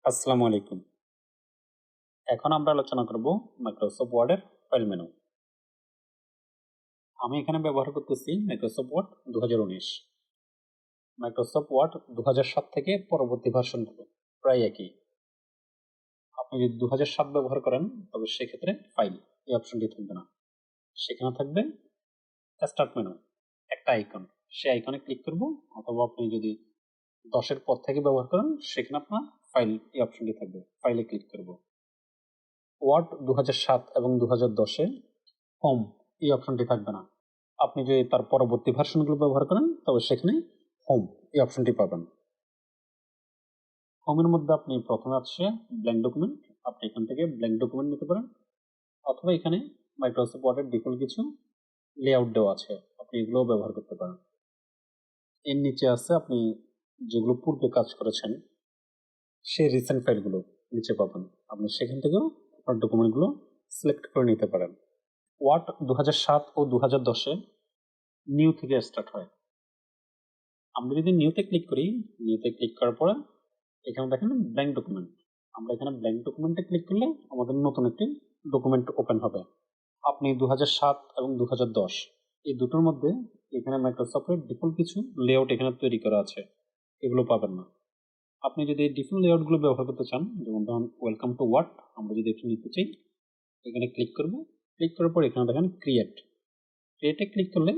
আসসালামু আলাইকুম। এখন আমরা আলোচনা করব মাইক্রোসফট ওয়ার্ডের ফাইল মেনু। আমি এখানে ব্যবহার করতেছি মাইক্রোসফট ওয়ার্ড 2019। মাইক্রোসফট ওয়ার্ড 2007 থেকে পরবর্তী ভার্সনগুলো প্রায় একই। আপনি যদি 2007 ব্যবহার করেন তবে সেক্ষেত্রে ফাইল এই অপশনটি থাকবে না, সেখানে থাকবে স্টার্ট মেনু, একটা আইকন। সেই আইকনে ক্লিক করব, অথবা আপনি যদি 10-এর পর থেকে ব্যবহার করেন সেখানে আপনার ফাইল এই অপশনটি থাকবে, ফাইলে ক্লিক করব। ওয়ার্ড 2007 এবং 2010-এ হোম এই অপশনটি থাকবে না। আপনি যদি তার পরবর্তী ভার্সনগুলো ব্যবহার করেন তবে সেখানে হোম এই অপশনটি পাবেন। হোমের মধ্যে আপনি প্রথমে আছে ব্ল্যাঙ্ক ডকুমেন্ট, আপনি এখান থেকে ব্ল্যাঙ্ক ডকুমেন্ট নিতে পারেন, অথবা এখানে মাইক্রোসফট ওয়ার্ডের ডিফল্ট কিছু লেআউট দেওয়া আছে, আপনি এগুলোও ব্যবহার করতে পারেন। এর নিচে আছে আপনি যেগুলো পূর্বে কাজ করেছেন সেই রিসেন্ট ফাইলগুলো নিচে পাবেন, আপনি সেখান থেকেও আপনার ডকুমেন্টগুলো সিলেক্ট করে নিতে পারেন। ওয়ার্ড 2007 ও 2010-এ নিউ থেকে স্টার্ট হয়। আমরা যদি নিউতে ক্লিক করি, নিউতে ক্লিক করার পরে এখানে দেখেন ব্ল্যাঙ্ক ডকুমেন্ট, আমরা এখানে ব্ল্যাঙ্ক ডকুমেন্টে ক্লিক করলে আমাদের নতুন একটি ডকুমেন্ট ওপেন হবে। আপনি 2007 এবং 2010 এই দুটোর মধ্যে এখানে মাইক্রোসফটের ডিফল্ট কিছু লেআউট এখানে তৈরি করা আছে, এগুলো পাবেন না। আপনি যদি এই ডিফল্ট লেআউটগুলো ব্যবহার করতে চান, যেমন ধরুন ওয়েলকাম টু ওয়ার্ড, আমরা যদি এখানে নিতে চাই এখানে ক্লিক করব। ক্লিক করার পর এখানে দেখেন ক্রিয়েটে ক্লিক করলে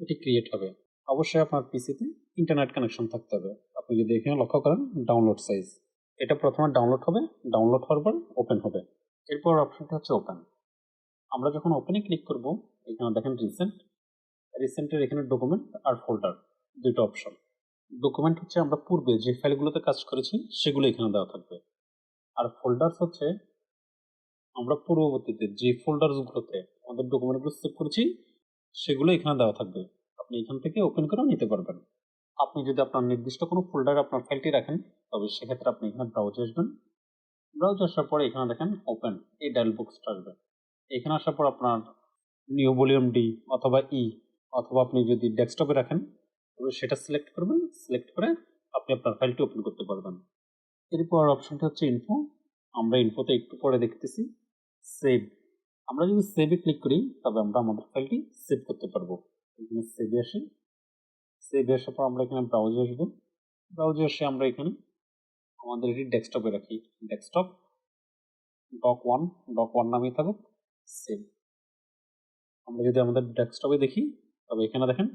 এটি ক্রিয়েট হবে। অবশ্যই আপনার পিসিতে ইন্টারনেট কানেকশন থাকতে হবে। আপনি যদি এখানে লক্ষ্য করেন ডাউনলোড সাইজ, এটা প্রথমে ডাউনলোড হবে, ডাউনলোড হওয়ার পর ওপেন হবে। এরপর অপশনটা হচ্ছে ওপেন। আমরা যখন ওপেনে ক্লিক করব এখানে দেখেন রিসেন্টের এখানে ডকুমেন্ট আর ফোল্ডার দুটো অপশন। ডকুমেন্ট হচ্ছে আমরা পূর্বে যে ফাইলগুলোতে কাজ করেছি সেগুলো এখানে দেওয়া থাকবে, আর ফোল্ডার্স হচ্ছে আমরা পূর্ববর্তীতে যে ফোল্ডারগুলোতে আমাদের ডকুমেন্টগুলো সেভ করেছি সেগুলো এখানে দেওয়া থাকবে, আপনি এখান থেকে ওপেন করে নিতে পারবেন। আপনি যদি আপনার নির্দিষ্ট কোনো ফোল্ডারে আপনার ফাইলটি রাখেন তবে সেক্ষেত্রে আপনি এখানে ব্রাউজে আসবেন। ব্রাউজে আসার পরে এখানে দেখেন ওপেন এই ডায়ালগ বক্সটা আসবে। এখানে আসার পর আপনার নিউ ভলিউম ডি অথবা ই, অথবা আপনি যদি ডেস্কটপে রাখেন তবে সেটা সিলেক্ট করবেন, সিলেক্ট করে আপনি আপনার ফাইলটি ওপেন করতে পারবেন। এরপর অপশনটা হচ্ছে ইনফো, আমরা ইনফোতে একটু পরে দেখতেছি সেভ। আমরা যদি সেভে ক্লিক করি তবে আমরা আমাদের ফাইলটি সেভ করতে পারবো। এখানে সেভে আসি, সেভে আসার পর আমরা এখানে ব্রাউজে আসবো। ব্রাউজে এসে আমরা এখানে আমাদের এটি ডেস্কটপে রাখি, ডেস্কটপ ডক ওয়ান নামে থাকুক, সেভ। আমরা যদি আমাদের ডেস্কটপে দেখি তবে এখানে দেখেন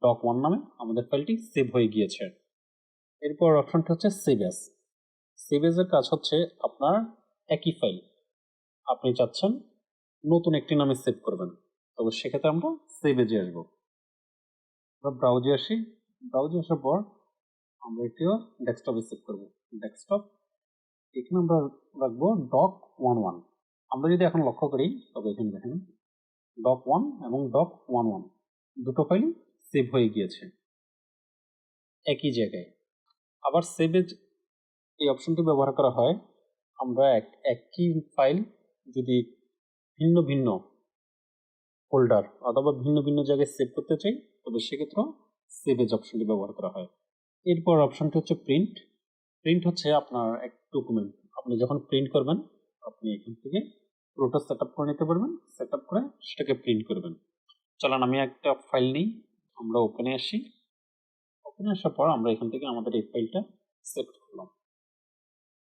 ডক1 নামে আমাদের ফাইলটি সেভ হয়ে গিয়েছে। এরপর অপশনটা হচ্ছে সেভ অ্যাজ। সেভ অ্যাজের কাজ হচ্ছে আপনার একই ফাইল আপনি চাচ্ছেন নতুন একটি নামে সেভ করবেন, তবে সেক্ষেত্রে আমরা সেভ এজে আসবো। আমরা ব্রাউজে আসি, ব্রাউজে আসার পর আমরা এটিও ডেস্কটপে সেভ করব, ডেস্কটপ। এখানে আমরা রাখবো ডক11। আমরা যদি এখন লক্ষ্য করি তবে এখানে দেখেন ডক1 এবং ডক11 দুটো ফাইল সেভ হয়ে গিয়েছে একই জায়গায়। আবার সেভ এজ এই অপশনটি ব্যবহার করা হয় আমরা একই ফাইল যদি ভিন্ন ভিন্ন ফোল্ডার অথবা ভিন্ন ভিন্ন জায়গায় সেভ করতে চাই তবে সেক্ষেত্রে সেভ এজ অপশনটি ব্যবহার করা হয়। এরপর অপশনটি হচ্ছে প্রিন্ট। প্রিন্ট হচ্ছে আপনার এক ডকুমেন্ট আপনি যখন প্রিন্ট করবেন আপনি এখান থেকে পুরোটা সেট আপ করে নিতে পারবেন, সেট আপ করে সেটাকে প্রিন্ট করবেন। চলেন আমি একটা ফাইল নিই, আমরা ওপেনে আসি। ওপেনে আসার পর আমরা এখান থেকে আমাদের এই ফাইলটা সেভ করলাম।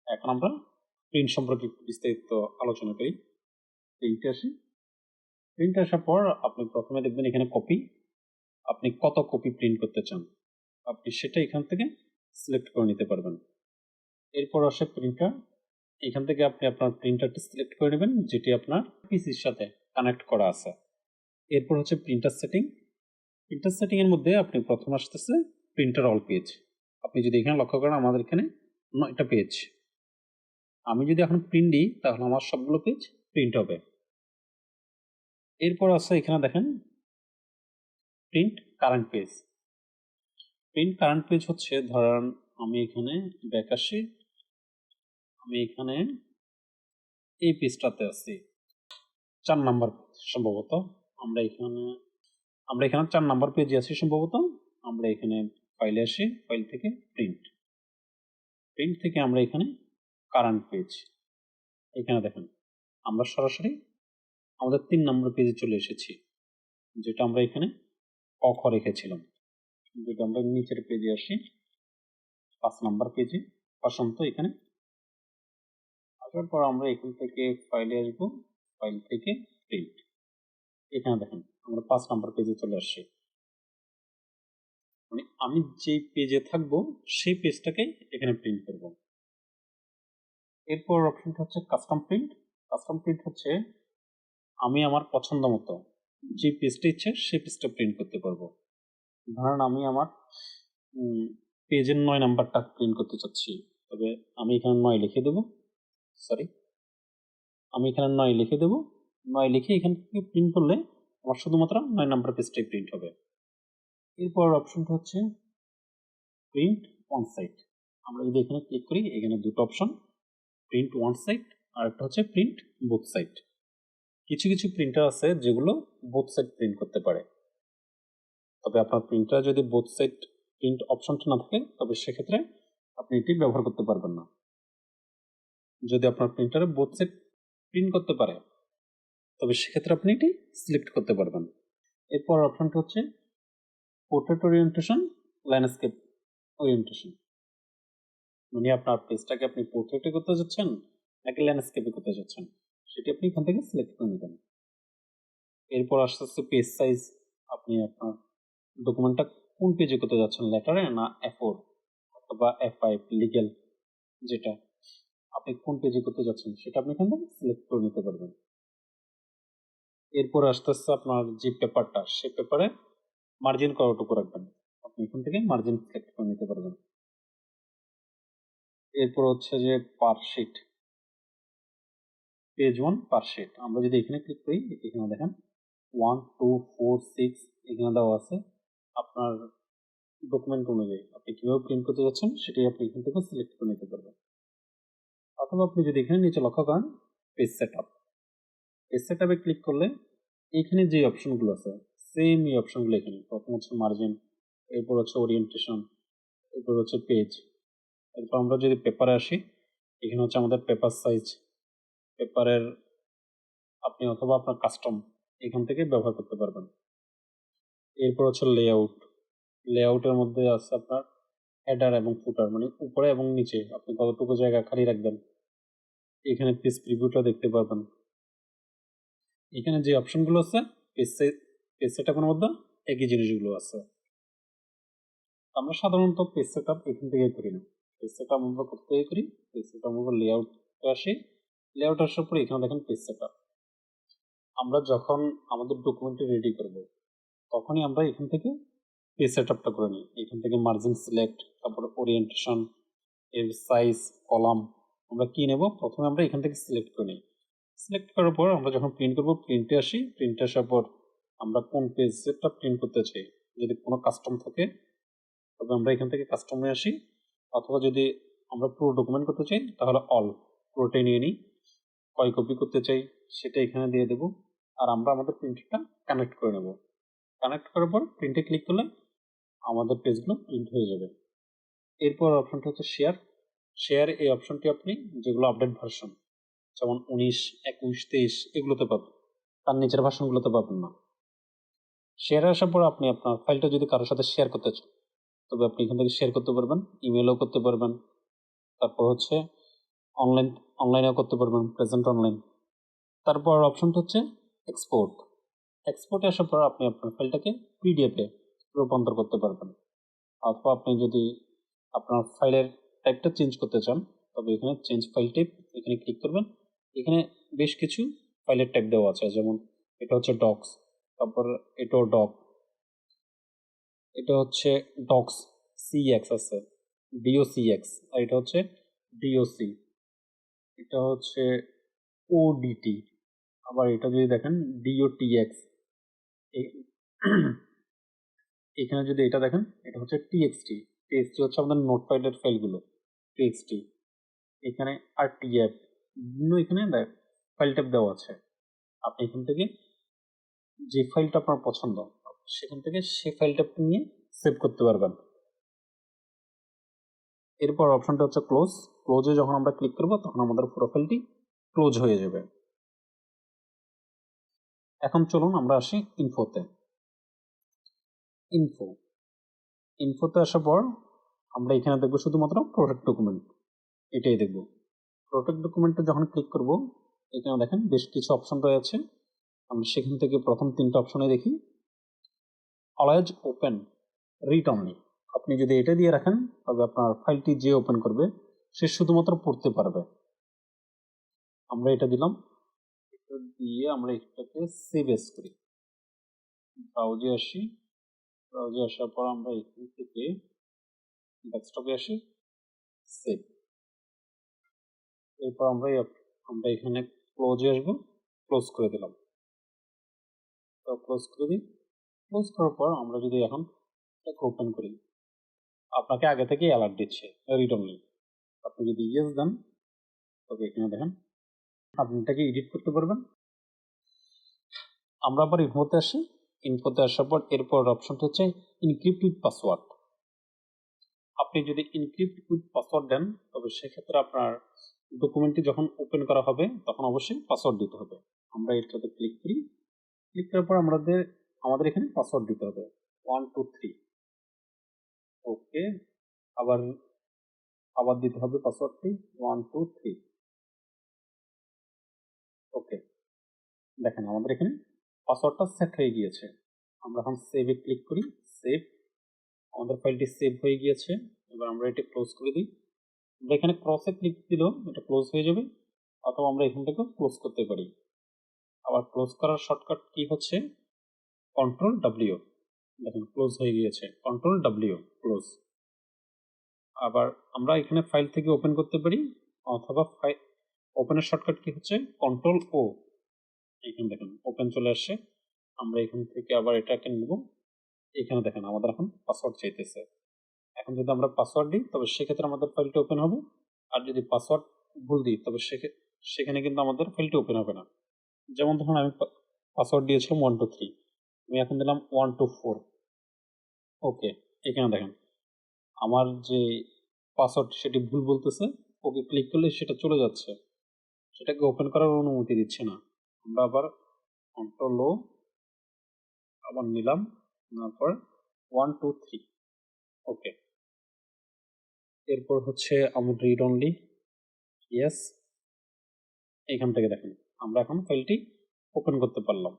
এখন আমরা প্রিন্ট সম্পর্কে একটু বিস্তারিত আলোচনা করি। প্রিন্টে আসি, প্রিন্টে আসার পর আপনি প্রথমে দেখবেন এখানে কপি, আপনি কত কপি প্রিন্ট করতে চান আপনি সেটা এখান থেকে সিলেক্ট করে নিতে পারবেন। এরপর আসে প্রিন্টার, এখান থেকে আপনি আপনার প্রিন্টারটি সিলেক্ট করে নেবেন যেটি আপনার পিসির সাথে কানেক্ট করা আছে। এরপর হচ্ছে প্রিন্টার সেটিং। প্রিন্টার সেটিং এর মধ্যে আপনি প্রথম আসতেছে প্রিন্টার অল পেজ। আপনি যদি এখানে লক্ষ্য করেন আমাদের এখানে 9টা পেজ, আমি যদি এখন প্রিন্ট দিই তাহলে আমার সবগুলো পেজ প্রিন্ট হবে। এরপর আছে এখানে দেখেন print current page. Print current page হচ্ছে ধরেন আমি এখানে ব্যাক আসি, আমি এখানে এই পেজটাতে আছি 4 নাম্বার সম্ভবত, আমরা এখানে 4 নাম্বার পেজে আছি সম্ভবত। আমরা এখানে ফাইলে আসি, ফাইল থেকে প্রিন্ট থেকে আমরা এখানে কারেন্ট পেজ। এখানে দেখেন আমরা সরাসরি আমাদের 3 নম্বর পেজে চলে এসেছি, যেটা আমরা এখানে ক খ রেখেছিলাম। যদি আমরা নিচের পেজে আসি, 5 নম্বর পেজে বসন্ত, এখানে আসার পর আমরা এখান থেকে ফাইলে আসবো, ফাইল থেকে প্রিন্ট। এখানে দেখেন আমরা 5 নম্বর পেজে চলে আসছি, মানে আমি যে পেজে থাকবো সেই পেজটাকে এখানে প্রিন্ট করব। এরপর অপশনটা হচ্ছে কাস্টম প্রিন্ট। কাস্টম প্রিন্ট হচ্ছে আমি আমার পছন্দ মতো যে পেজটা ইচ্ছে সেই পেজটা প্রিন্ট করতে পারবো। ধরেন আমি আমার পেজের 9 নাম্বারটা প্রিন্ট করতে চাচ্ছি, তবে আমি এখানে 9 লিখে দেবো, আমি এখানে 9 লিখে দেবো। 9 লিখে এখান থেকে প্রিন্ট করলে আমার শুধুমাত্র 9 নাম্বার পেজটাই প্রিন্ট হবে। এরপর অপশনটা হচ্ছে প্রিন্ট ওয়ান সাইড। আমরা যদি এখানে ক্লিক করি, এখানে দুটো অপশন, প্রিন্ট ওয়ান সাইড আর একটা হচ্ছে প্রিন্ট বোথ সাইড। কিছু কিছু প্রিন্টার আছে যেগুলো বোথ সাইড প্রিন্ট করতে পারে, তবে আপনার প্রিন্টার যদি বোথ সাইড প্রিন্ট অপশনটা না থাকে তবে সেক্ষেত্রে আপনি এটি ব্যবহার করতে পারবেন না। যদি আপনার প্রিন্টারে বোথ সাইড প্রিন্ট করতে পারে তবে সেক্ষেত্রে আপনি এটি সিলেক্ট করতে পারবেন। এরপর অপশনটা হচ্ছে পোর্ট্রেট ওরিয়েন্টেশন, ল্যান্ডস্কেপ ওরিয়েন্টেশন, মানে আপনার পেজটাকে আপনি পোর্ট্রেটে করতে যাচ্ছেন নাকি ল্যান্ডস্কেপে করতে যাচ্ছেন সেটি আপনি এখান থেকে সিলেক্ট করে নেবেন। এরপর আস্তে আস্তে পেজ সাইজ, আপনি আপনার ডকুমেন্টটা কোন পেজে করতে যাচ্ছেন, লেটারে না A4 অথবা A5 লিগ্যাল, যেটা আপনি কোন পেজে করতে যাচ্ছেন সেটা আপনি এখান থেকে সিলেক্ট করে নিতে পারবেন। এরপর আস্তে আস্তে আপনার যে পেপারটা, সেই পেপারে মার্জিন কতটুকু রাখবেন আপনি এখান থেকে মার্জিন সিলেক্ট করে নিতে পারবেন। এরপর হচ্ছে যে পার শিট, পেজ 1 পার শিট। আমরা যদি এখানে ক্লিক করি, এখানে দেখেন 1 2 4 6 এখানে দেওয়া আছে। আপনার ডকুমেন্ট অনুযায়ী আপনি কিভাবে প্রিন্ট করতে যাচ্ছেন সেটাই আপনি এখান থেকে সিলেক্ট করে নিতে পারবেন। অথবা আপনি যদি এখানে নিচে লক্ষ্য করেন পেজ সেটআপ, পেজ সেটআপে ক্লিক করলে এখানে যে অপশনগুলো আছে সেম এই অপশনগুলো এখানে। প্রথম হচ্ছে মার্জিন, এরপর হচ্ছে ওরিয়েন্টেশন, এরপর হচ্ছে পেজ। এরপর আমরা যদি পেপারে আসি, এখানে হচ্ছে আমাদের পেপার সাইজ, পেপারের আপনি অথবা আপনার কাস্টম এখান থেকে ব্যবহার করতে পারবেন। এরপর হচ্ছে লেআউট, লেআউটের মধ্যে আছে আপনার হেডার এবং ফুটার, মানে উপরে এবং নিচে আপনি কতটুকু জায়গা খালি রাখবেন। এখানে পেজ প্রিভিউটা দেখতে পারবেন। এখানে যে অপশনগুলো আছে পেজ সেটআপের মধ্যে একই জিনিসগুলো আছে। আমরা সাধারণত পেজ সেটআপ এখান থেকে করি না, পেজ সেটআপ আমরা করতে করি পেজ সেটআপ আমরা লেআউটে আসি, লেআউট আসার পরে এখানে দেখেন পেজ সেটআপ। আমরা যখন আমাদের ডকুমেন্টটি রেডি করব তখনই আমরা এখান থেকে পেজ সেটআপটা করে নিই। এখান থেকে মার্জিন সিলেক্ট, তারপর ওরিয়েন্টেশন, এর সাইজ, কলাম আমরা কি নেব প্রথমে আমরা এখান থেকে সিলেক্ট করে নিই। সিলেক্ট করার পর আমরা যখন প্রিন্ট করব প্রিন্টে আসি, প্রিন্টে আসার পর আমরা কোন পেজটা প্রিন্ট করতে চাই, যদি কোনো কাস্টম থাকে তবে আমরা এখান থেকে কাস্টমে আসি, অথবা যদি আমরা পুরো ডকুমেন্ট করতে চাই তাহলে অল পুরোটাই নিয়ে নিই। কয় কপি করতে চাই সেটা এখানে দিয়ে দেব, আর আমরা আমাদের প্রিন্টারটা কানেক্ট করে নেব। কানেক্ট করার পর প্রিন্টে ক্লিক করলে আমাদের পেজগুলো প্রিন্ট হয়ে যাবে। এরপর অপশনটা হচ্ছে শেয়ার। শেয়ার এই অপশনটি আপনি যেগুলো আপডেট ভার্সন, যেমন 19 21 23 এগুলোতে পাবেন, তার নিচের ভার্সনগুলোতে পাবেন না। শেয়ার আসার পর আপনি আপনার ফাইলটা যদি কারোর সাথে শেয়ার করতে চান তবে আপনি এখান থেকে শেয়ার করতে পারবেন, ইমেলও করতে পারবেন, তারপর হচ্ছে অনলাইনেও করতে পারবেন, প্রেজেন্ট অনলাইন। তারপর অপশনটা হচ্ছে এক্সপোর্ট। এক্সপোর্টে আসার পর আপনি আপনার ফাইলটাকে পিডিএফে রূপান্তর করতে পারবেন, অথবা আপনি যদি আপনার ফাইলের টাইপটা চেঞ্জ করতে চান তবে এখানে চেঞ্জ ফাইল টাইপ এখানে ক্লিক করবেন। এখানে বেশ কিছু ফাইলের টাইপ দেওয়া আছে, যেমন এটা হচ্ছে ডক্স, তারপর এটাও ডক, এটা হচ্ছে ডক্স সিএক্স আছে, ডিওসিএক্স, আর এটা হচ্ছে ডিওসি, এটা হচ্ছে ওডিটি, আবার এটা যদি দেখেন ডিওটিএক্স। এখানে যদি এটা দেখেন এটা হচ্ছে টিএক্সটি, টিএক্সটি হচ্ছে আমাদের নোট ফাইলের ফাইলগুলো টিএক্সটি। এখানে আরটিএফ, বিভিন্ন এখানে ফাইল টাইপ দেওয়া আছে। আপনি এখান থেকে যে ফাইলটা আপনার পছন্দ সেখান থেকে সেই ফাইলটা নিয়ে সেভ করতে পারবেন। এরপর অপশনটা হচ্ছে ক্লোজ। ক্লোজে যখন আমরা ক্লিক করব তখন আমাদের পুরো ফাইলটি ক্লোজ হয়ে যাবে। এখন চলুন আমরা আসি ইনফোতে। ইনফোতে আসার পর আমরা এখানে দেখবো শুধুমাত্র প্রোটেক্ট ডকুমেন্ট, এটাই দেখব। প্রোটেক্ট ডকুমেন্টে যখন ক্লিক করব এখানে দেখেন বেশ কিছু অপশন রয়েছে। আমরা সেখান থেকে প্রথম 3টা অপশনে দেখি। Always open read only. আপনি যদি এটা দিয়ে রাখেন তবে আপনার ফাইলটি যে ওপেন করবে সে শুধুমাত্র পড়তে পারবে। আমরা এটা দিলাম, এটা দিয়ে আমরা এটাকে সেভ এস করি। ব্রাউজে আসি, ব্রাউজে আসার পর আমরা এখান থেকে ডেস্কটপে আসি, সেভ। এরপর আমরা এখানে ক্লোজে আসবো, ক্লোজ করে দিলাম। তো ক্লোজ করে দিই। ক্লোজ করার পর আমরা যদি এখন এটাকে ওপেন করি, আপনাকে আগে থেকেই অ্যালার্ট দিচ্ছে রিড অনলি। আপনি যদি ইয়েস দেন তবে এখানে দেখেন আপনি এটাকে এডিট করতে পারবেন। আমরা আবার ইনফোতে আসি। ইনফোতে আসার পর এরপর অপশনটা হচ্ছে ইনক্রিপ্ট উইথ পাসওয়ার্ড। আপনি যদি ইনক্রিপ্ট উইথ পাসওয়ার্ড দেন তবে সেক্ষেত্রে আপনার ডকুমেন্টটি যখন ওপেন করা হবে তখন অবশ্যই পাসওয়ার্ড দিতে হবে। আমরা এটাতে ক্লিক করি। ক্লিক করার পর আমাদের এখানে পাসওয়ার্ড দিতে হবে 1 2 3। ওকে, আবার আবার দিতে হবে পাসওয়ার্ডটি 1 2 3। ওকে, দেখেন আমাদের এখানে পাসওয়ার্ডটা সেট হয়ে গিয়েছে। আমরা এখন সেভে ক্লিক করি। সেভ, আমাদের ফাইলটি সেভ হয়ে গিয়েছে। এবার আমরা এটা ক্লোজ করে দিই। আমরা এখানে ক্রসে ক্লিক দিলেও এটা ক্লোজ হয়ে যাবে, অথবা আমরা এখান থেকে ক্লোজ করতে পারি। আবার ক্লোজ করার শর্টকাট কি হচ্ছে কন্ট্রোল ডাব্লিউ। দেখেন ক্লোজ হয়ে গিয়েছে, কন্ট্রোল ডাব্লিউ ক্লোজ। আবার আমরা এখানে ফাইল থেকে ওপেন করতে পারি, অথবা ওপেনের শর্টকাট কি হচ্ছে কন্ট্রোল ও। এখানে দেখেন ওপেন চলে আসছে। আমরা এখান থেকে আবার এটাকে নেব। এখানে দেখেন আমাদের এখন পাসওয়ার্ড চাইতেছে। এখন যদি আমরা পাসওয়ার্ড দিই তবে সেক্ষেত্রে আমাদের ফাইলটি ওপেন হবে, আর যদি পাসওয়ার্ড ভুল দিই তবে সেখানে কিন্তু আমাদের ফাইলটি ওপেন হবে না। যেমন ধরুন আমি পাসওয়ার্ড দিয়েছিলাম 1 2 3, আমি এখন দিলাম 1 2 4। ওকে, এখানে দেখেন আমার যে পাসওয়ার্ড সেটি ভুল বলতেছে। ওকে ক্লিক করলে সেটা চলে যাচ্ছে, সেটাকে ওপেন করার অনুমতি দিচ্ছে না। আমরা আবার কন্ট্রোল ও আবার নিলাম, তারপর 1 2 3। ওকে, এরপর হচ্ছে আমার রিড অনলি, ইয়েস। এখান থেকে দেখেন আমরা এখন ফাইলটি ওপেন করতে পারলাম।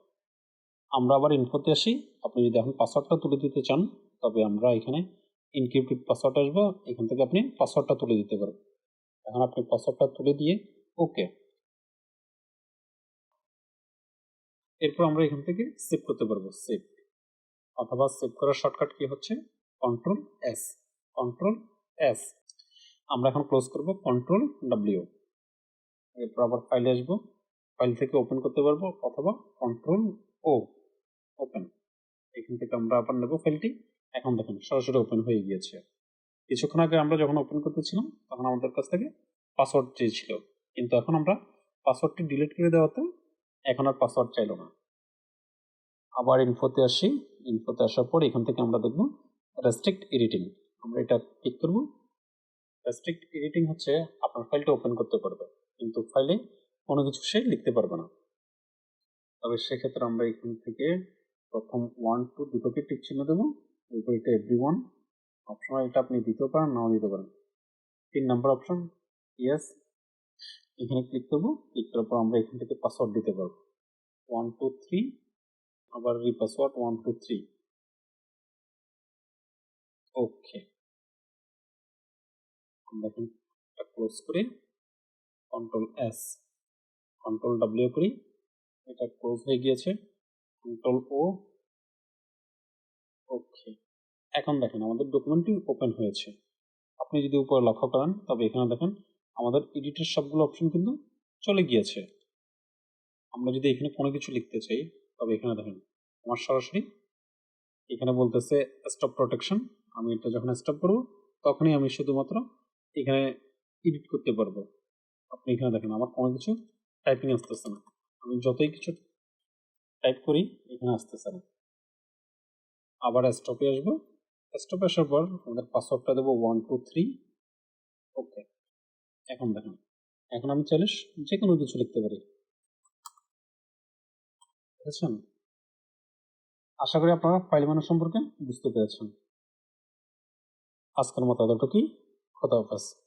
আমরা আবার ইনফোতে আসি। আপনি যদি এখন পাসওয়ার্ডটা তুলে দিতে চান তবে আমরা এখানে ইনক্রিপ্টেড পাসওয়ার্ড আসবো, এখান থেকে আপনি পাসওয়ার্ডটা তুলে দিতে পারবেন। এখন আপনি পাসওয়ার্ডটা তুলে দিয়ে ওকে। এরপর আমরা এখান থেকে সেভ করতে পারবো, সেভ। অথবা সেভ করার শর্টকাট কি হচ্ছে কন্ট্রোল এস, কন্ট্রোল এস। আমরা এখন ক্লোজ করব কন্ট্রোল ডাব্লিউ। এরপর আবার ফাইলে আসবো, ফাইল থেকে ওপেন করতে পারবো, অথবা কন্ট্রোল ও ওপেন। এখান থেকে আমরা আবার নেব ফাইলটি। এখন দেখুন সরাসরি ওপেন হয়ে গিয়েছে। কিছুক্ষণ আগে আমরা যখন ওপেন করতেছিলাম তখন আমাদের কাছ থেকে পাসওয়ার্ড চেয়েছিল, কিন্তু এখন আমরা পাসওয়ার্ডটি ডিলিট করে দেওয়াতে এখন আর পাসওয়ার্ড চাইলো না। আবার ইনফোতে আসি। ইনফোতে আসার পর এখান থেকে আমরা দেখব রেস্ট্রিক্ট এডিটিং। আমরা এটা ক্লিক করব। রেস্ট্রিক্ট এডিটিং হচ্ছে আপনার ফাইলটা ওপেন করতে পারবে কিন্তু ফাইলে কোনো কিছু সে লিখতে পারবে না। তবে সেক্ষেত্রে আমরা এখান থেকে প্রথম 1 2 দুটোকে টিক চিহ্ন দেবো। এরপর এটা এভরিওয়ান অপশনাল, এটা আপনি দিতেও পারেন নাও দিতে পারেন। 3 নম্বর অপশন ইয়েস, এখানে ক্লিক করবো। ক্লিক করার পর আমরা এখান থেকে পাসওয়ার্ড দিতে পারবো 1 2 3। আবার রিপাসওয়ার্ড 1 2 3। ওকে, আমরা এখন এটা ক্লোজ করে কন্ট্রোল এস, কন্ট্রোল ডাব্লিউ করি। এটা ক্লোজ হয়ে গিয়েছে, কন্ট্রোল ও। ওকে, এখন দেখেন আমাদের ডকুমেন্টটি ওপেন হয়েছে। আপনি যদি উপরে লক্ষ্য করেন তবে এখানে দেখেন আমাদের এডিটের সবগুলো অপশন কিন্তু চলে গিয়েছে। আমরা যদি এখানে কোনো কিছু লিখতে চাই তবে এখানে দেখেন আমার সরাসরি এখানে বলতেছে স্টপ প্রোটেকশন। আমি এটা যখন স্টপ করব তখনই আমি শুধুমাত্র এখানে এডিট করতে পারবো। আপনি এখানে দেখেন আমার কোনো কিছু টাইপিং আসতেছে না, আমি যতই কিছু টাইপ করি এখানে আসতেছে না। আবার স্টপে আসবো। স্টপে আসার পর আমাদের পাসওয়ার্ডটা দেবো 1 2 3। ওকে, এখন দেখেন, এখন আমি চাইলে যে কোনো কিছু লিখতে পারি। বুঝেছেন? আশা করি আপনারা ফাইল বানানো সম্পর্কে বুঝতে পেরেছেন। আজকের মতো এতটুকুই। খোদা হাফেজ।